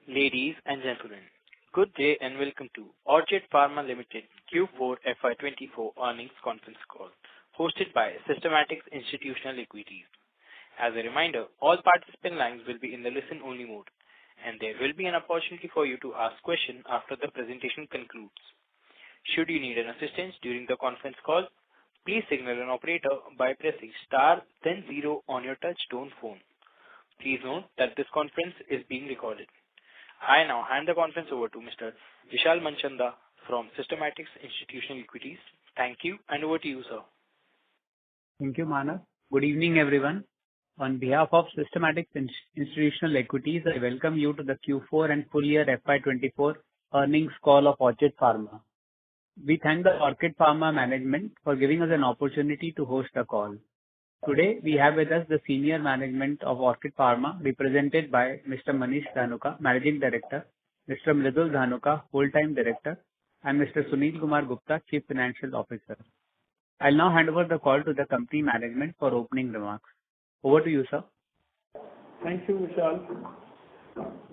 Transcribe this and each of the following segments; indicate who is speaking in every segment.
Speaker 1: Ladies and gentlemen, good day and welcome to Orchid Pharma Ltd Q4 FY24 earnings conference call, hosted by Systematix Institutional Equities. As a reminder, all participant lines will be in the listen-only mode, and there will be an opportunity for you to ask questions after the presentation concludes. Should you need an assistance during the conference call, please signal an operator by pressing star then 0 on your touch-tone phone. Please note that this conference is being recorded. I now hand the conference over to Mr. Vishal Manchanda from Systematix Institutional Equities. Thank you, and over to you, sir.
Speaker 2: Thank you, Manav. Good evening, everyone. On behalf of Systematix Institutional Equities, I welcome you to the Q4 and full year FY24 earnings call of Orchid Pharma. We thank the Orchid Pharma management for giving us an opportunity to host the call. Today, we have with us the senior management of Orchid Pharma, represented by Mr. Manish Dhanuka, Managing Director, Mr. Mridul Dhanuka, Full-Time Director, and Mr. Sunil Kumar Gupta, Chief Financial Officer. I'll now hand over the call to the company management for opening remarks. Over to you, sir.
Speaker 3: Thank you, Vishal.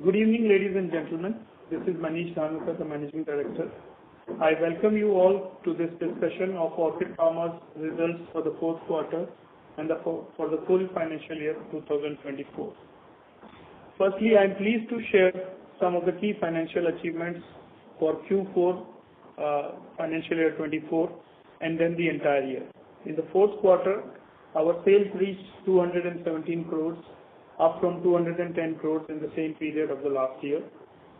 Speaker 3: Good evening, ladies and gentlemen. This is Manish Dhanuka, the Managing Director. I welcome you all to this discussion of Orchid Pharma's results for the fourth quarter and for the full financial year 2024. Firstly, I am pleased to share some of the key financial achievements for Q4 financial year 24 and then the entire year. In the fourth quarter, our sales reached 217 crores, up from 210 crores in the same period of the last year.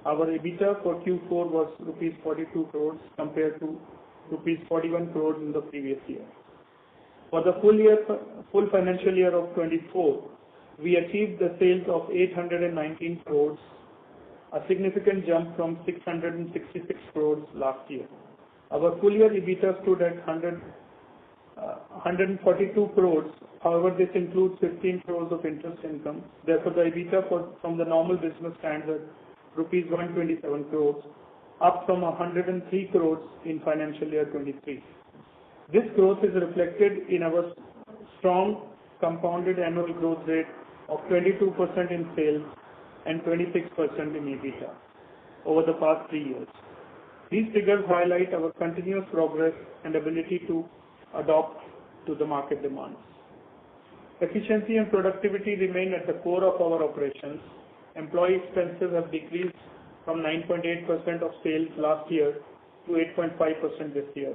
Speaker 3: Our EBITDA for Q4 was rupees 42 crores compared to rupees 41 crores in the previous year. For the full financial year of 24, we achieved the sales of 819 crores, a significant jump from 666 crores last year. Our full year EBITDA stood at 142 crores. However, this includes 15 crores of interest income. Therefore, the EBITDA from the normal business stands at rupees 127 crores, up from 103 crores in financial year 23. This growth is reflected in our strong compounded annual growth rate of 22% in sales and 26% in EBITDA over the past 3 years. These figures highlight our continuous progress and ability to adapt to the market demands. Efficiency and productivity remain at the core of our operations. Employee expenses have decreased from 9.8% of sales last year to 8.5% this year.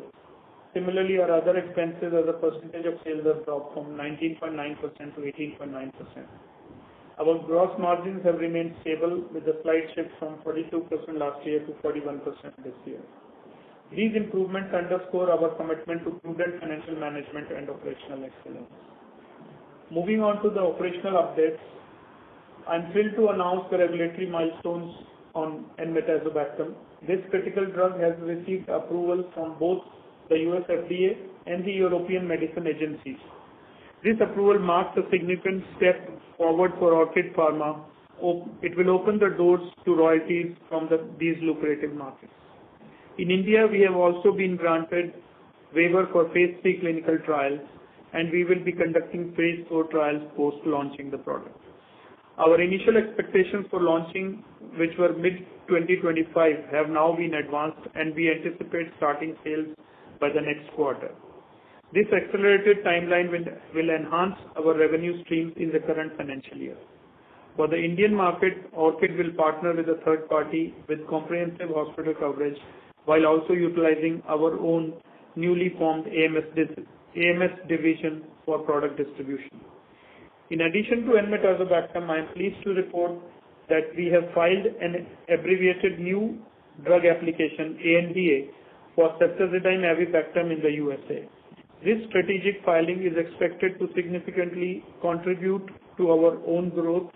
Speaker 3: Similarly, our other expenses as a percentage of sales have dropped from 19.9% to 18.9%. Our gross margins have remained stable with a slight shift from 42% last year to 41% this year. These improvements underscore our commitment to prudent financial management and operational excellence. Moving on to the operational updates, I'm thrilled to announce the regulatory milestones on enmetazobactam. This critical drug has received approval from both the US FDA and the European Medicines Agency. This approval marks a significant step forward for Orchid Pharma. It will open the doors to royalties from these lucrative markets. In India, we have also been granted waiver for phase 3 clinical trials, and we will be conducting phase 4 trials post-launching the product. Our initial expectations for launching, which were mid-2025, have now been advanced, and we anticipate starting sales by the next quarter. This accelerated timeline will enhance our revenue streams in the current financial year. For the Indian market, Orchid will partner with a third party with comprehensive hospital coverage while also utilizing our own newly formed AMS division for product distribution. In addition to enmetazobactam, I am pleased to report that we have filed an abbreviated new drug application, ANDA, for ceftazidime avibactam in the USA. This strategic filing is expected to significantly contribute to our own growth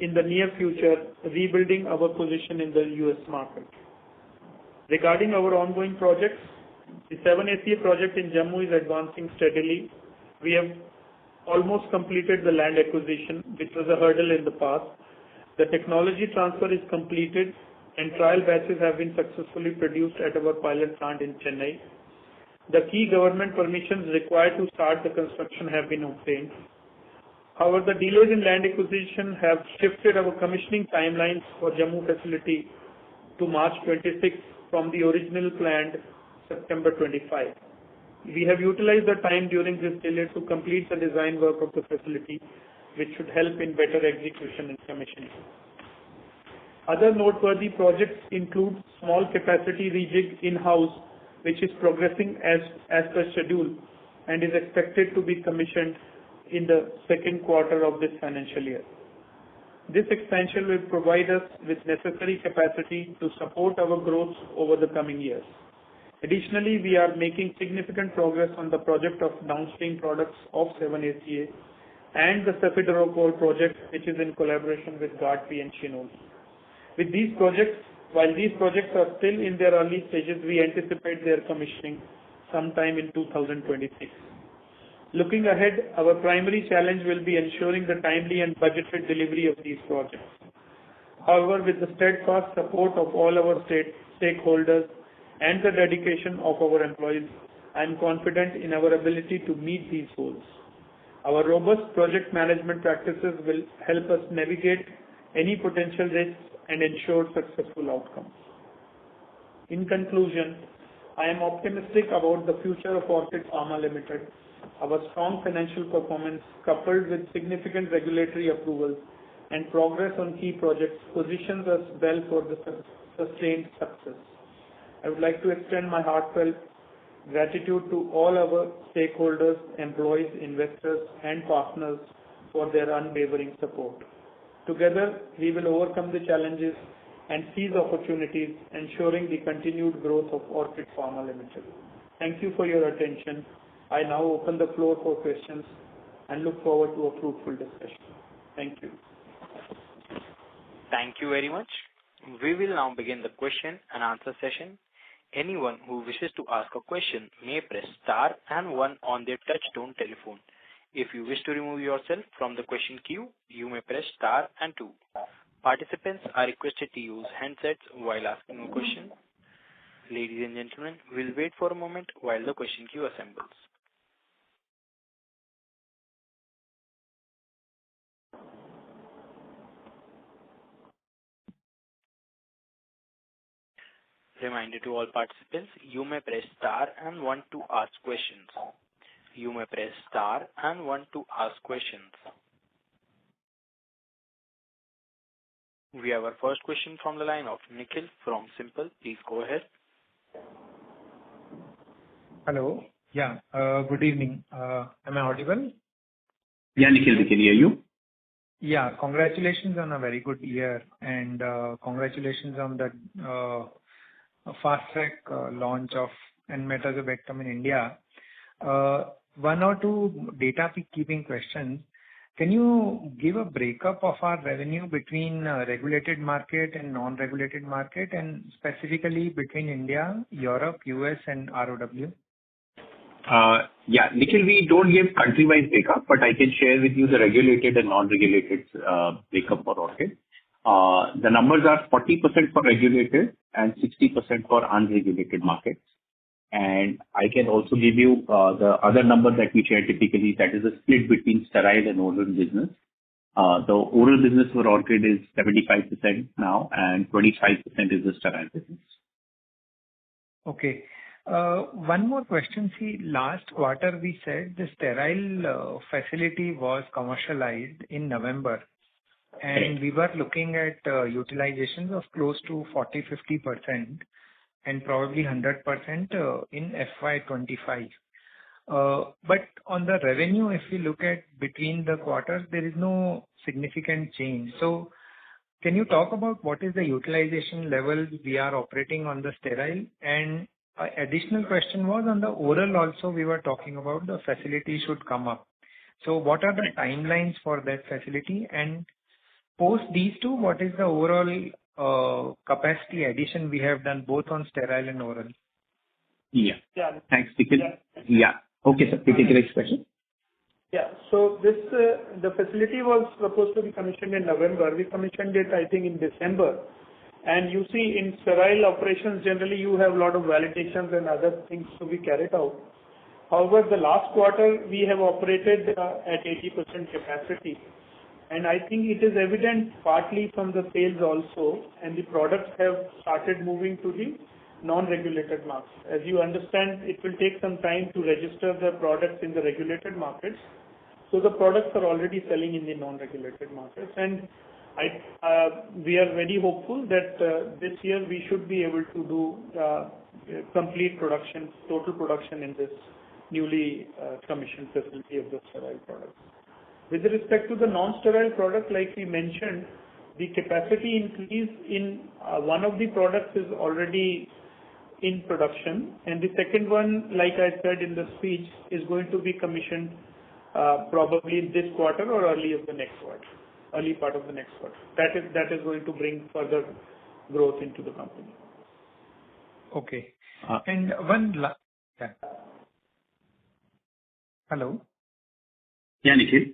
Speaker 3: in the near future, rebuilding our position in the US market. Regarding our ongoing projects, the 7-ACA project in Jammu is advancing steadily. We have almost completed the land acquisition, which was a hurdle in the past. The technology transfer is completed and trial batches have been successfully produced at our pilot plant in Chennai. The key government permissions required to start the construction have been obtained. However, the delays in land acquisition have shifted our commissioning timelines for Jammu facility to March 26 from the original planned September 25. We have utilized the time during this delay to complete the design work of the facility, which should help in better execution and commissioning. Other noteworthy projects include small capacity rejig in-house, which is progressing as per schedule and is expected to be commissioned in the second quarter of this financial year. This expansion will provide us with necessary capacity to support our growth over the coming years. Additionally, we are making significant progress on the project of downstream products of 7-ACA and the cefiderocol project, which is in collaboration with GARDP and Chinol. With these projects, while these projects are still in their early stages, we anticipate their commissioning sometime in 2026. Looking ahead, our primary challenge will be ensuring the timely and budgeted delivery of these projects. However, with the steadfast support of all our stakeholders and the dedication of our employees, I am confident in our ability to meet these goals. Our robust project management practices will help us navigate any potential risks and ensure successful outcomes. In conclusion, I am optimistic about the future of Orchid Pharma Ltd. Our strong financial performance, coupled with significant regulatory approvals and progress on key projects, positions us well for the sustained success. I would like to extend my heartfelt gratitude to all our stakeholders, employees, investors, and partners for their unwavering support. Together, we will overcome the challenges and seize opportunities, ensuring the continued growth of Orchid Pharma Ltd. Thank you for your attention. I now open the floor for questions and look forward to a fruitful discussion. Thank you.
Speaker 1: Thank you very much. We will now begin the question and answer session. Anyone who wishes to ask a question may press star and one on their touch-tone telephone. If you wish to remove yourself from the question queue, you may press star and two. Participants are requested to use handsets while asking a question. Ladies and gentlemen, we'll wait for a moment while the question queue assembles. Reminder to all participants, you may press star and one to ask questions. You may press star and one to ask questions. We have our first question from the line of Nikhil from Simple. Please go ahead.
Speaker 4: Hello. Yeah. Good evening. Am I audible?
Speaker 5: Yeah, Nikhil, we can hear you.
Speaker 4: Yeah. Congratulations on a very good year and congratulations on the fast-track launch of enmetazobactam in India. One or two data keeping questions. Can you give a breakup of our revenue between regulated market and non-regulated market, and specifically between India, Europe, US, and ROW?
Speaker 5: Yeah, Nikhil, we don't give country-wise breakup, but I can share with you the regulated and non-regulated breakup for Orchid. The numbers are 40% for regulated and 60% for unregulated markets. And I can also give you the other number that we share typically, that is a split between sterile and oral business. The oral business for Orchid is 75% now, and 25% is the sterile business.
Speaker 4: Okay. One more question. See, last quarter we said the sterile facility was commercialized in November, and we were looking at utilizations of close to 40-50%. And probably 100% in FY25. But on the revenue, if we look at between the quarters, there is no significant change. So can you talk about what is the utilization level we are operating on the sterile? And additional question was on the oral also, we were talking about the facility should come up. So what are the timelines for that facility? And post these two, what is the overall capacity addition we have done both on sterile and oral?
Speaker 5: Yeah. Thanks, Nikhil. Yeah. Okay, sir. We take the next question.
Speaker 3: Yeah. So this the facility was supposed to be commissioned in November. We commissioned it, I think, in December. And you see, in sterile operations, generally you have a lot of validations and other things to be carried out. However, the last quarter we have operated at 80% capacity, and I think it is evident partly from the sales also, and the products have started moving to the non-regulated markets. As you understand, it will take some time to register the products in the regulated markets. So the products are already selling in the non-regulated markets, and we are very hopeful that this year we should be able to do complete production, total production in this newly commissioned facility of the sterile products. With respect to the non-sterile product, like we mentioned, the capacity increase in one of the products is already in production, and the second one, like I said in the speech, is going to be commissioned probably this quarter or early part of the next quarter. That is going to bring further growth into the company.
Speaker 4: Okay. And one Hello?
Speaker 5: Yeah, Nikhil.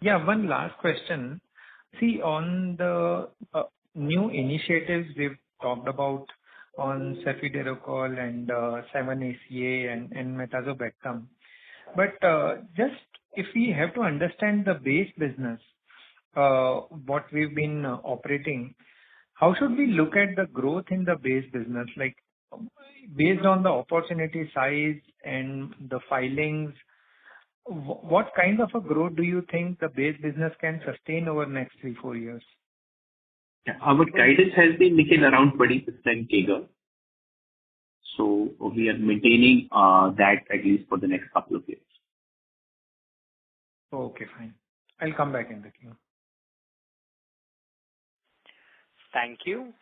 Speaker 4: Yeah, one last question. See, on the new initiatives we've talked about on cefiderocol and 7-ACA and metazobactam. But just if we have to understand the base business, what we've been operating, how should we look at the growth in the base business? Like, based on the opportunity size and the filings, what kind of a growth do you think the base business can sustain over the next 3-4 years?
Speaker 5: Yeah, our guidance has been, Nikhil, around 20% CAGR. So we are maintaining that at least for the next couple of years.
Speaker 4: Okay, fine. I'll come back in the queue.
Speaker 1: Thank you.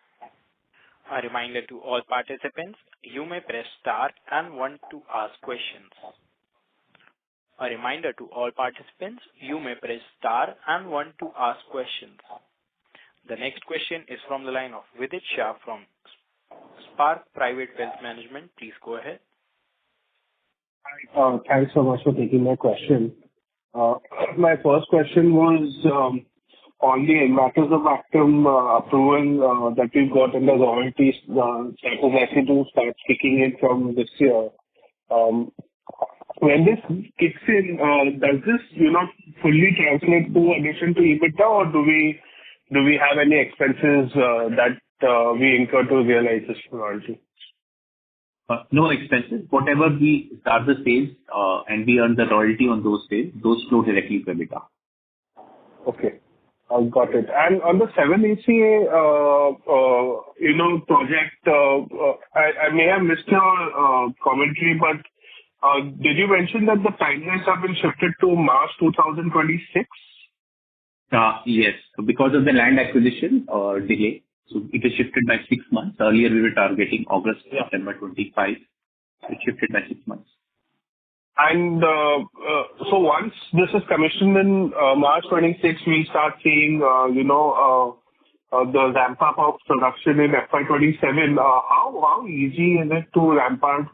Speaker 1: A reminder to all participants, you may press star and 1 to ask questions. A reminder to all participants, you may press star and 1 to ask questions. The next question is from the line of Vidit Shah from Spark Private Wealth Management. Please go ahead.
Speaker 6: Thanks so much for taking my question. My first question was on the enmetazobactam approval that we've got in the royalties that is likely to start kicking in from this year. When this kicks in, does this, fully translate to addition to EBITDA, or do we have any expenses that we incur to realize this royalty?
Speaker 5: No expenses. Whatever we start the sales and we earn the royalty on those sales, those flow directly to EBITDA.
Speaker 6: Okay. I've got it. And on the 7-ACA, project, I may have missed your commentary, but did you mention that the timelines have been shifted to March 2026?
Speaker 5: Yes, because of the land acquisition delay. So it is shifted by 6 months. Earlier we were targeting August, September 25. It shifted by 6 months.
Speaker 6: And so once this is commissioned in March 26, we start seeing, the ramp up of production in FY27. How easy is it to ramp up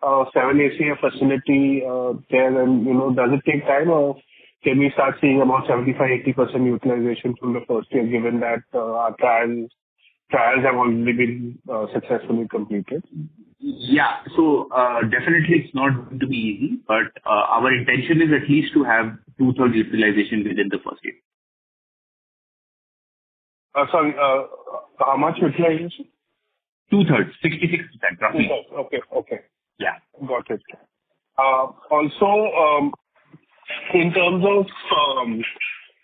Speaker 6: 7-ACA facility there, and does it take time, or can we start seeing about 75-80% utilization from the first year, given that our trials have already been successfully completed?
Speaker 5: Yeah, so definitely it's not going to be easy, but our intention is at least to have 2/3 utilization within the first year.
Speaker 6: Sorry, how much utilization?
Speaker 5: 2/3, 66%. Roughly.
Speaker 6: Okay.
Speaker 5: Yeah.
Speaker 6: Got it. Also, in terms of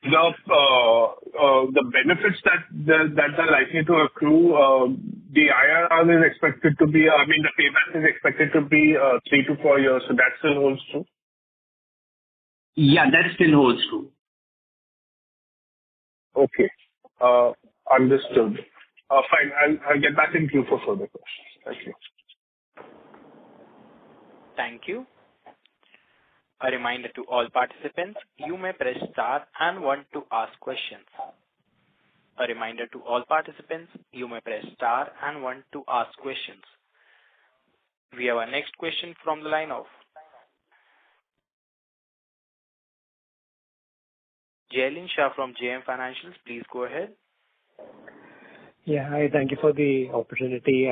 Speaker 6: the benefits that are likely to accrue, the IRR is expected to be, the payback is expected to be 3 to 4 years. So that still holds true?
Speaker 5: Yeah, that still holds true.
Speaker 6: Okay. Understood. Fine. I'll get back in queue for further questions. Thank you.
Speaker 1: Thank you. A reminder to all participants, you may press star and 1 to ask questions. A reminder to all participants, you may press star and 1 to ask questions. We have our next question from the line of Jailin Shah from JM Financials. Please go ahead.
Speaker 7: Yeah, hi. Thank you for the opportunity.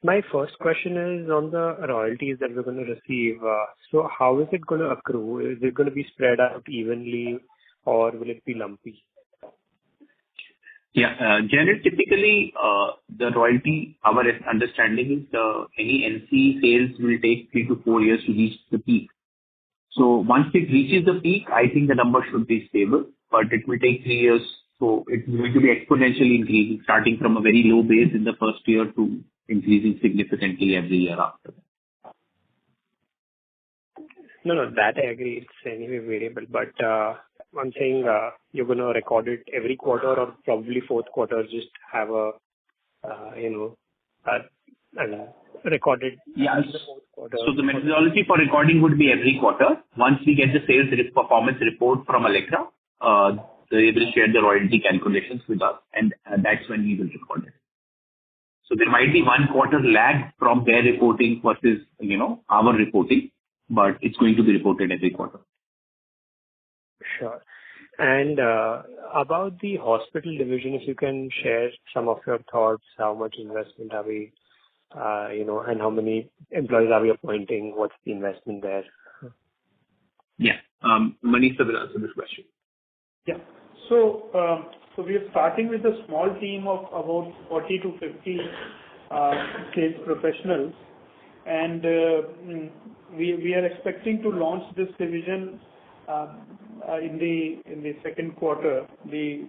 Speaker 7: My first question is on the royalties that we're going to receive. So how is it going to accrue? Is it going to be spread out evenly or will it be lumpy?
Speaker 5: Yeah. Generally, typically, the royalty, our understanding is any NC sales will take 3 to 4 years to reach the peak. So once it reaches the peak, I think the number should be stable, but it will take 3 years. So it's going to be exponentially increasing, starting from a very low base in the first year to increasing significantly every year after.
Speaker 7: No, that I agree. It's anyway variable, but I'm saying you're going to record it every quarter or probably fourth quarter, just have a, recorded
Speaker 5: Yes.
Speaker 7: in the fourth quarter.
Speaker 5: So the methodology for recording would be every quarter. Once we get the sales performance report from Electra, they will share the royalty calculations with us, and that's when we will record it. So there might be 1 quarter lag from their reporting versus, our reporting, but it's going to be reported every quarter.
Speaker 7: Sure. And about the hospital division, if you can share some of your thoughts, how much investment are we, and how many employees are we appointing? What's the investment there?
Speaker 5: Yeah. Manish will answer this question.
Speaker 3: Yeah. So we are starting with a small team of about 40 to 50 sales professionals, and we are expecting to launch this division in the second quarter. The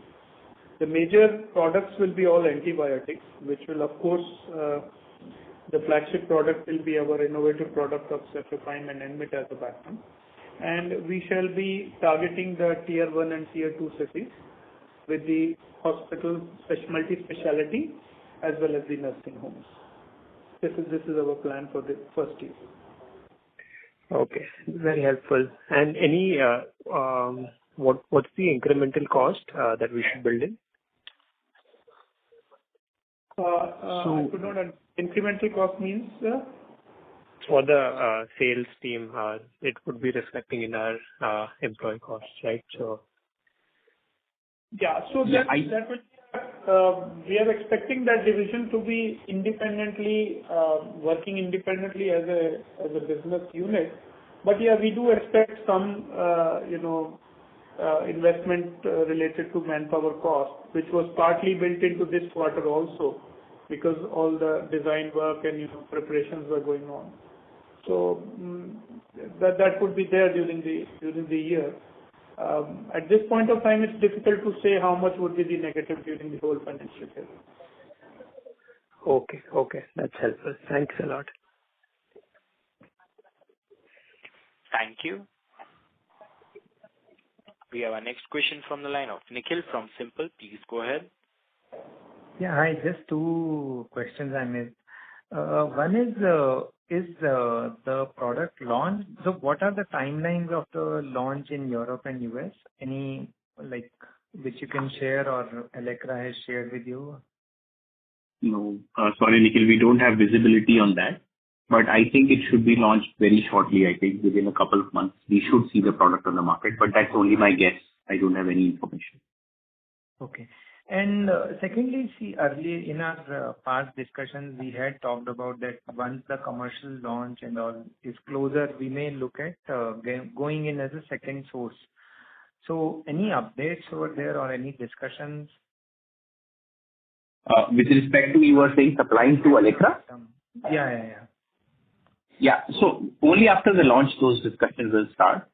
Speaker 3: major products will be all antibiotics, which will, of course, the flagship product will be our innovative product of cefepime and Enmit as a backbone. And we shall be targeting the tier 1 and tier 2 cities with the hospital multi-speciality as well as the nursing homes. This is our plan for the first year.
Speaker 7: Okay, very helpful. And any what's the incremental cost that we should build in?
Speaker 3: I could not. Incremental cost means?
Speaker 7: For the sales team, it would be reflecting in our employee costs, right? So.
Speaker 3: Yeah. So that will. We are expecting that division to be independently working independently as a business unit. But yeah, we do expect some investment related to manpower cost, which was partly built into this quarter also, because all the design work and preparations were going on. So that would be there during the year. At this point of time, it's difficult to say how much would be the negative during the whole financial year.
Speaker 7: Okay, that's helpful. Thanks a lot.
Speaker 1: Thank you. We have our next question from the line of Nikhil from Simple. Please go ahead.
Speaker 4: Yeah, hi. Just 2 questions I made. One is the product launch? So what are the timelines of the launch in Europe and US? Any which you can share or Electra has shared with you?
Speaker 5: No, sorry, Nikhil, we don't have visibility on that. But I think it should be launched very shortly. I think within a couple of months, we should see the product on the market. But that's only my guess. I don't have any information.
Speaker 4: Okay. And secondly, see, earlier in our past discussions, we had talked about that once the commercial launch and all is closer, we may look at going in as a second source. So any updates over there or any discussions?
Speaker 5: With respect to, you were saying supplying to Electra?
Speaker 4: Yeah.
Speaker 5: Yeah. So only after the launch, those discussions will start.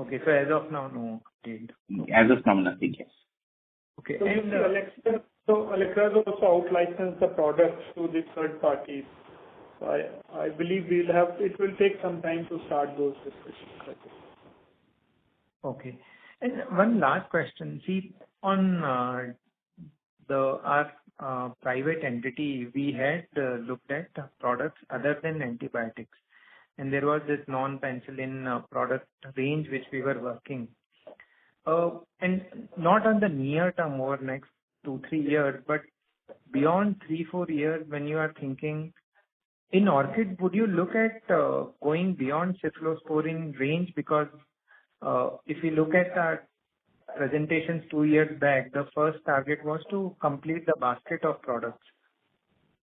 Speaker 4: Okay. So as of now, no update.
Speaker 5: As of now, nothing, yes.
Speaker 4: Okay.
Speaker 3: So Electra has also out-licensed the products to the third parties. So I believe it will take some time to start those discussions.
Speaker 4: Okay. And one last question. See, on our private entity, we had looked at products other than antibiotics. And there was this non-penicillin product range which we were working. And not on the near term over next 2-3 years, but beyond 3-4 years, when you are thinking in Orchid, would you look at going beyond cephalosporin range? Because if you look at our presentations 2 years back, the first target was to complete the basket of products.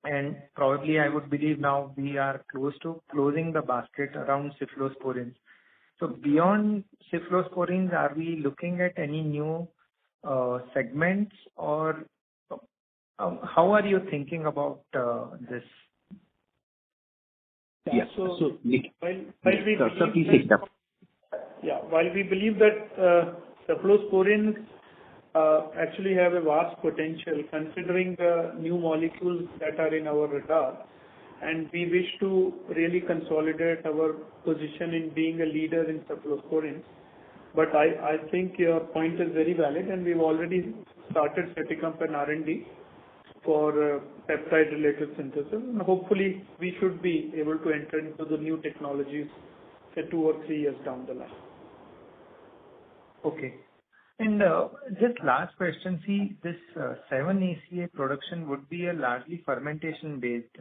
Speaker 4: And probably I would believe now we are close to closing the basket around cephalosporins. So beyond cephalosporins, are we looking at any new segments, or how are you thinking about this?
Speaker 5: Yeah.
Speaker 3: So
Speaker 5: Nikhil,
Speaker 3: while we
Speaker 5: sir,
Speaker 3: believe
Speaker 5: please
Speaker 3: that,
Speaker 5: take that.
Speaker 3: while we believe that cephalosporins actually have a vast potential considering the new molecules that are in our radar, and we wish to really consolidate our position in being a leader in cephalosporins. But I think your point is very valid, and we've already started setting up an R&D for peptide-related synthesis, and hopefully we should be able to enter into the new technologies, say 2 or 3 years down the line.
Speaker 4: Okay. And just last question, see, this 7-ACA production would be a largely fermentation-based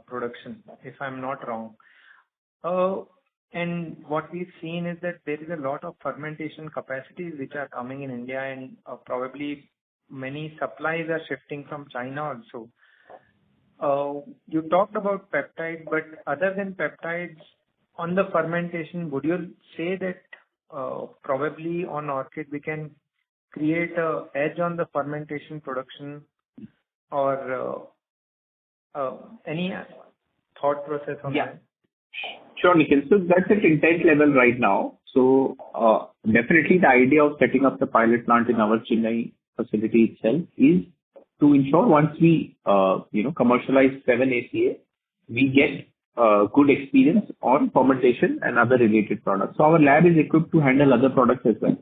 Speaker 4: production, if I'm not wrong. And what we've seen is that there is a lot of fermentation capacities which are coming in India, and probably many supplies are shifting from China also. You talked about peptide, but other than peptides, on the fermentation, would you say that probably on Orchid we can create a edge on the fermentation production, or any thought process on that?
Speaker 5: Sure, Nikhil. So that's at intent level right now. So definitely the idea of setting up the pilot plant in our Chennai facility itself is to ensure once we commercialize 7-ACA, we get good experience on fermentation and other related products. So our lab is equipped to handle other products as well.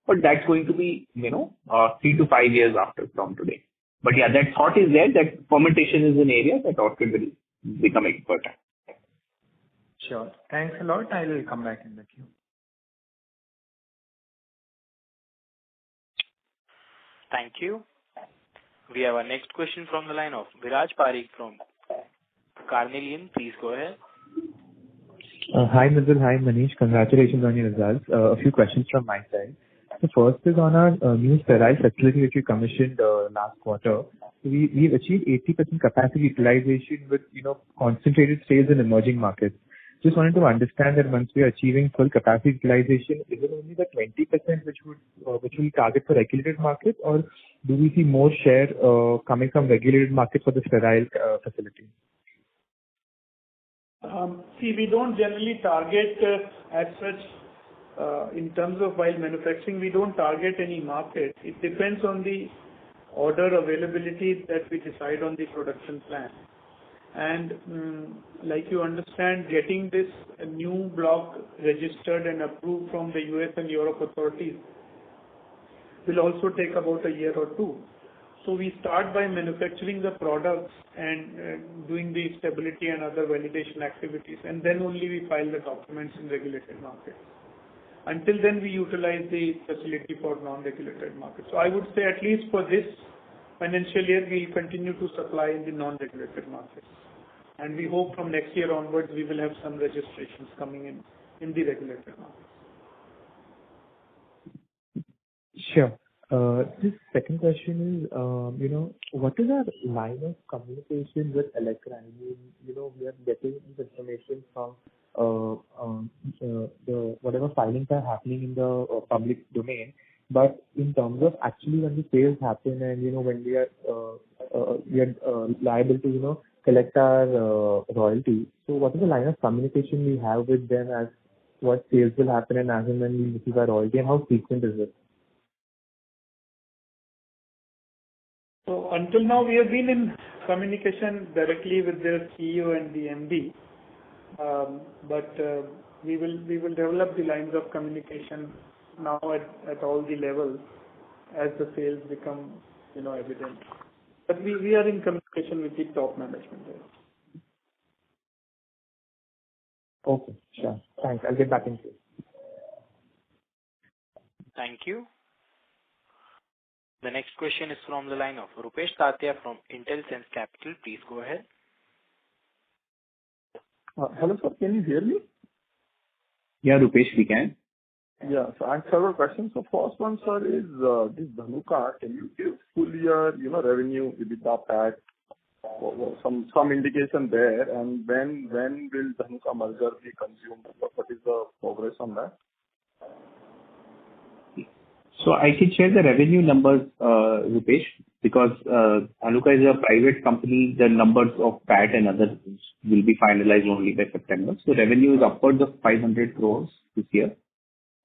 Speaker 5: But that's going to be, 3 to 5 years after from today. But yeah, that thought is there that fermentation is an area that Orchid will become expert at.
Speaker 4: Sure. Thanks a lot. I will come back in the queue.
Speaker 1: Thank you. We have our next question from the line of Viraj Parikh from Carnelian. Please go ahead.
Speaker 8: Hi, Mridul. Hi, Manish. Congratulations on your results. A few questions from my side. The first is on our new sterile facility which we commissioned last quarter. We've achieved 80% capacity utilization with concentrated sales in emerging markets. Just wanted to understand that once we are achieving full capacity utilization, is it only the 20% which will target for regulated markets, or do we see more share coming from regulated markets for the sterile facility?
Speaker 3: See, we don't generally target as such in terms of while manufacturing, we don't target any market. It depends on the order availability that we decide on the production plan. And like you understand, getting this new block registered and approved from the US and Europe authorities will also take about a year or two. So we start by manufacturing the products and doing the stability and other validation activities, and then only we file the documents in regulated markets. Until then, we utilize the facility for non-regulated markets. So I would say at least for this financial year, we continue to supply in the non-regulated markets. And we hope from next year onwards, we will have some registrations coming in the regulated markets.
Speaker 8: Sure. This second question is, what is our line of communication with Electra? I mean, we are getting this information from the whatever filings are happening in the public domain. But in terms of actually when the sales happen and when we are liable to collect our royalty. So what is the line of communication we have with them as what sales will happen and as and when we receive our royalty, and how frequent is it?
Speaker 3: So until now, we have been in communication directly with their CEO and the MD. But we will develop the lines of communication now at all the levels as the sales become evident. But we are in communication with the top management there.
Speaker 8: Okay, sure. Thanks. I'll get back into it.
Speaker 1: Thank you. The next question is from the line of Rupesh Tatia from IntelSense Capital. Please go ahead.
Speaker 9: Hello, sir. Can you hear me?
Speaker 5: Yeah, Rupesh, we can.
Speaker 9: Yeah. So I have several questions. So first one, sir, is this Dhanuka. Can you give full year, revenue, EBITDA, PAT some indication there, and when will Dhanuka merger be consumed? What is the progress on that?
Speaker 5: So I can share the revenue numbers, Rupesh, because Dhanuka is a private company. The numbers of PAT and others will be finalized only by September. So revenue is upwards of 500 crores this year.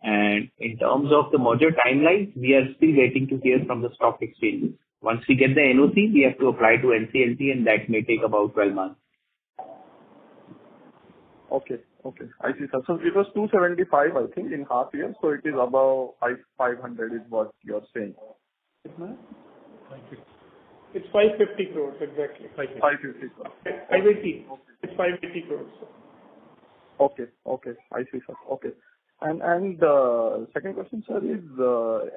Speaker 5: And in terms of the merger timelines, we are still waiting to hear from the stock exchanges. Once we get the NOC, we have to apply to NCLT, and that may take about 12 months.
Speaker 9: Okay. I see, sir. So it was 275, I think, in half year. So it is above 500 is what you're saying.
Speaker 3: It's 550 crores, exactly.
Speaker 9: 550 crores.
Speaker 3: 580. It's 580 crores.
Speaker 9: Okay. I see, sir. Okay. And second question, sir, is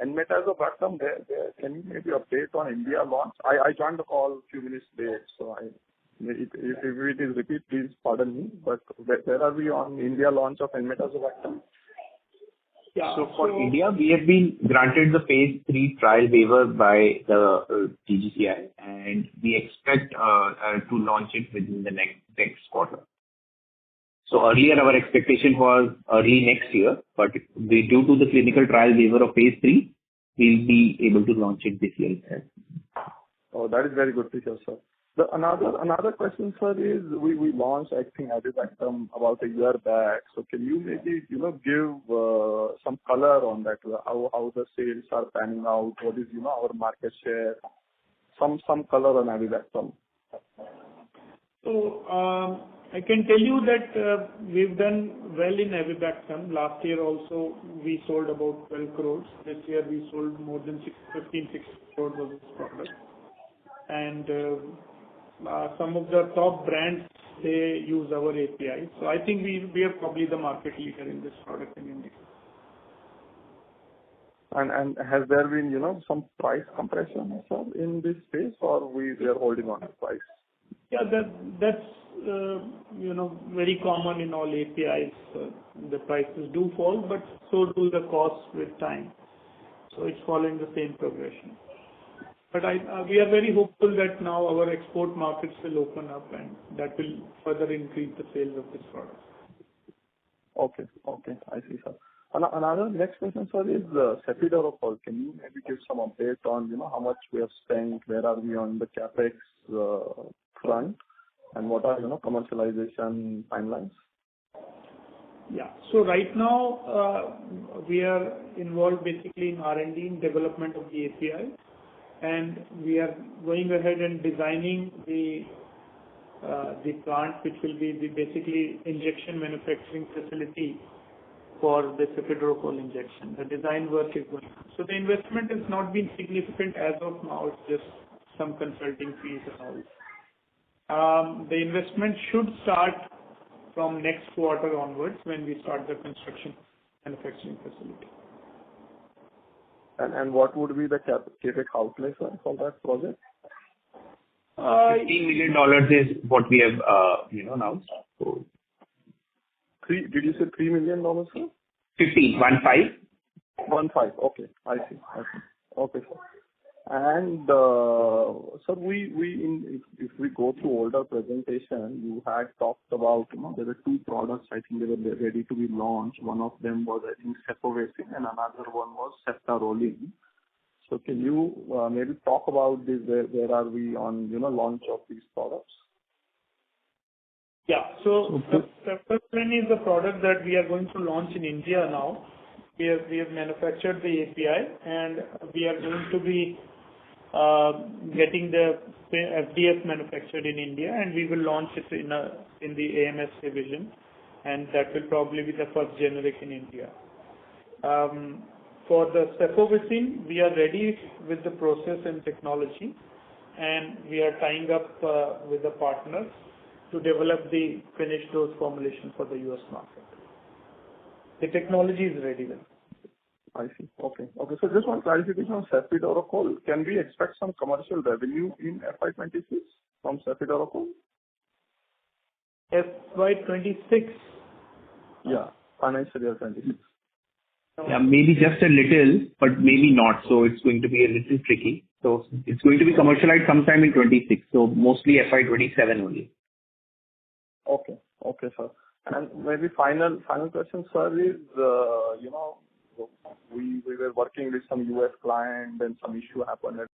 Speaker 9: enmetazobactam there. Can you maybe update on India launch? I joined the call a few minutes late, so if it is repeat, please pardon me. But where are we on India launch of enmetazobactam?
Speaker 3: Yeah.
Speaker 5: So for India, we have been granted the phase 3 trial waiver by the DGCI, and we expect to launch it within the next quarter. So earlier our expectation was early next year, but due to the clinical trial waiver of phase 3, we'll be able to launch it this year.
Speaker 9: Oh, that is very good to hear, sir. Another question, sir, is we launched, I think, avibactam about a year back. So can you maybe, give some color on that, how the sales are panning out, what is, our market share, some color on avibactam.
Speaker 3: So, I can tell you that we've done well in avibactam. Last year also we sold about 12 crores. This year we sold more than 16 crores of this product. And some of the top brands, they use our API. So I think we are probably the market leader in this product in India.
Speaker 9: And has there been, some price compression, sir, in this space, or we are holding on to price?
Speaker 3: Yeah, that's very common in all APIs. The prices do fall, but so do the costs with time. So it's following the same progression. But we are very hopeful that now our export markets will open up, and that will further increase the sales of this product.
Speaker 9: Okay, I see, sir. Another next question, sir, is cefiderocol. Can you maybe give some update on, how much we have spent, where are we on the capex front, and what are, commercialization timelines?
Speaker 3: Yeah. So right now, we are involved basically in R&D in development of the API, and we are going ahead and designing the plant, which will be the basically injection manufacturing facility for the cefiderocol injection. The design work is going on. So the investment has not been significant as of now. It's just some consulting fees and all. The investment should start from next quarter onwards when we start the construction manufacturing facility.
Speaker 9: And what would be the capex outlay, sir, for that project?
Speaker 5: $15 million is what we have, announced. So,
Speaker 9: did you say $3 million, sir?
Speaker 5: 15.
Speaker 9: Okay, I see. Okay, sir. And sir, if we go through older presentation, you had talked about, there were two products. I think they were ready to be launched. One of them was, I think, cefovecin, and another one was ceftaroline. So can you maybe talk about this? Where are we on, launch of these products?
Speaker 3: Yeah. So ceftaroline is a product that we are going to launch in India now. We have manufactured the API, and we are going to be getting the FDF manufactured in India, and we will launch it in the AMS division, and that will probably be the first generic in India. For the cefovecin, we are ready with the process and technology, and we are tying up with the partners to develop the finished dose formulation for the US market. The technology is ready then.
Speaker 9: I see. Okay. So just one clarification on cefiderocol. Can we expect some commercial revenue in FY26 from cefiderocol?
Speaker 3: FY26?
Speaker 9: Yeah, financial year 26.
Speaker 5: Yeah, maybe just a little, but maybe not. So it's going to be a little tricky. So it's going to be commercialized sometime in 26, so mostly FY27 only.
Speaker 9: Okay. Okay, sir. And maybe final question, sir, is, we were working with some US client and some issue happened at